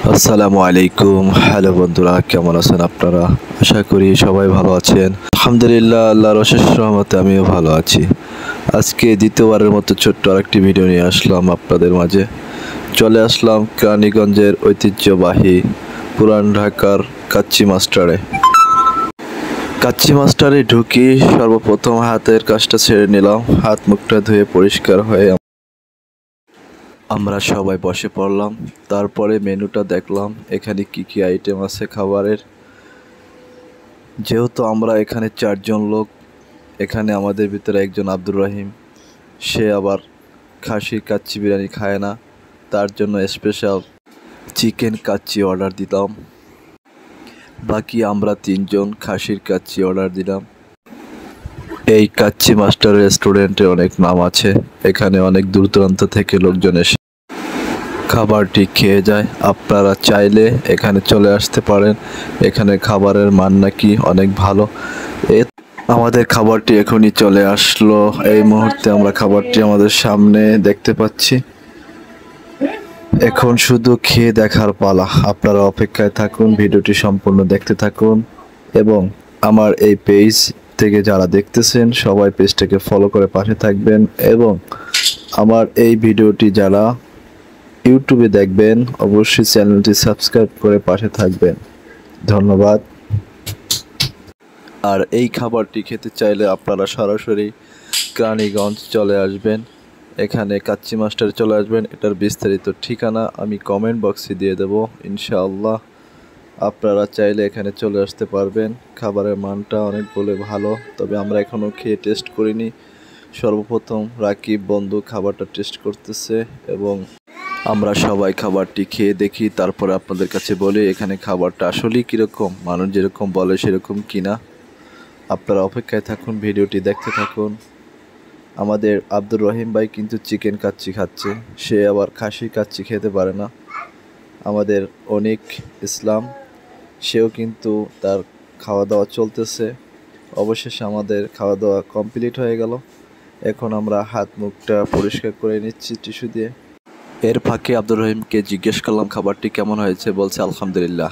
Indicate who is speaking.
Speaker 1: আসসালামু আলাইকুম। হ্যালো বন্ধুরা, কেমন আছেন আপনারা? আশা করি সবাই ভালো আছেন। আলহামদুলিল্লাহ, আল্লাহর অশেষ রহমতে আমিও ভালো আছি। আজকে দ্বিতীয়বারের মতো ছোট্ট আরেকটি ভিডিও নিয়ে আসলাম আপনাদের মাঝে। চলে আসলাম কেরানীগঞ্জের ঐতিহ্যবাহী পুরান ঢাকার কাচ্চি মাস্টারে। কাচ্চি মাস্টারে ঢুকি সর্বপ্রথম হাতের কাজটা ছেড়ে নিলাম। হাত মুখটা ধুয়ে পরিষ্কার হয়ে আমরা সবাই বসে পড়লাম। তারপরে মেনুটা দেখলাম এখানে কি কি আইটেম আছে খাবারের। যেহেতু আমরা এখানে 4 জন লোক, এখানে আমাদের ভিতরে একজন আব্দুর রহিম, সে আবার খাসির কাচ্চি বিরিয়ানি খায় না, তার জন্য স্পেশাল চিকেন কাচ্চি অর্ডার দিলাম। বাকি আমরা 3জন খাসির কাচ্চি অর্ডার দিলাম। এই কাচ্চি মাস্টার রেস্টুরেন্টে অনেক নাম আছে, এখানে অনেক দূর দূরান্ত থেকে লোকজন এসে খাবারটি খেয়ে যায়। আপনারা চাইলে এখানে চলে আসতে পারেন। এখানে খাবারের মান নাকি অনেক ভালো। আমাদের খাবারটি এখনই চলে আসলো। এই মুহূর্তে আমরা খাবারটি আমাদের সামনে দেখতে পাচ্ছি। এখন শুধু খেয়ে দেখার পালা। আপনারা অপেক্ষায় থাকুন, ভিডিওটি সম্পূর্ণ দেখতে থাকুন এবং আমার এই পেজ থেকে যারা দেখতেছেন সবাই পেজটাকে ফলো করে পাশে থাকবেন এবং আমার এই ভিডিওটি যারা ইউটিউবে দেখবেন অবশ্যই চ্যানেলটি সাবস্ক্রাইব করে পাশে থাকবেন। ধন্যবাদ। আর এই খাবারটি খেতে চাইলে আপনারা সরাসরি কেরানীগঞ্জ চলে আসবেন। এখানে কাচ্চি মাস্টারে চলে আসবেন। এটার বিস্তারিত ঠিকানা আমি কমেন্ট বক্সে দিয়ে দেব ইনশাআল্লাহ। আপনারা চাইলে এখানে চলে আসতে পারবেন। খাবারের মানটা অনেক বলে ভালো, তবে আমরা এখনও খেয়ে টেস্ট করিনি। সর্বপ্রথম রাকিব বন্ধু খাবারটা টেস্ট করতেছে এবং আমরা সবাই খাবারটি খেয়ে দেখি, তারপরে আপনাদের কাছে বলি এখানে খাবারটা আসলেই কীরকম, মানুষ যেরকম বলে সেরকম কিনা। আপনারা অপেক্ষায় থাকুন, ভিডিওটি দেখতে থাকুন। আমাদের আব্দুর রহিম ভাই কিন্তু চিকেন কাচ্চি খাচ্ছে, সে আবার খাসির কাচ্চি খেতে পারে না। আমাদের অনিক ইসলাম, সেও কিন্তু তার খাওয়া দাওয়া চলতেছে। অবশেষে আমাদের খাওয়া দাওয়া কমপ্লিট হয়ে গেল। এখন আমরা হাত মুখটা পরিষ্কার করে নিচ্ছি টিস্যু দিয়ে। এর ফাঁকে আব্দুর রহিমকে জিজ্ঞেস করলাম খাবারটি কেমন হয়েছে, বলছে আলহামদুলিল্লাহ।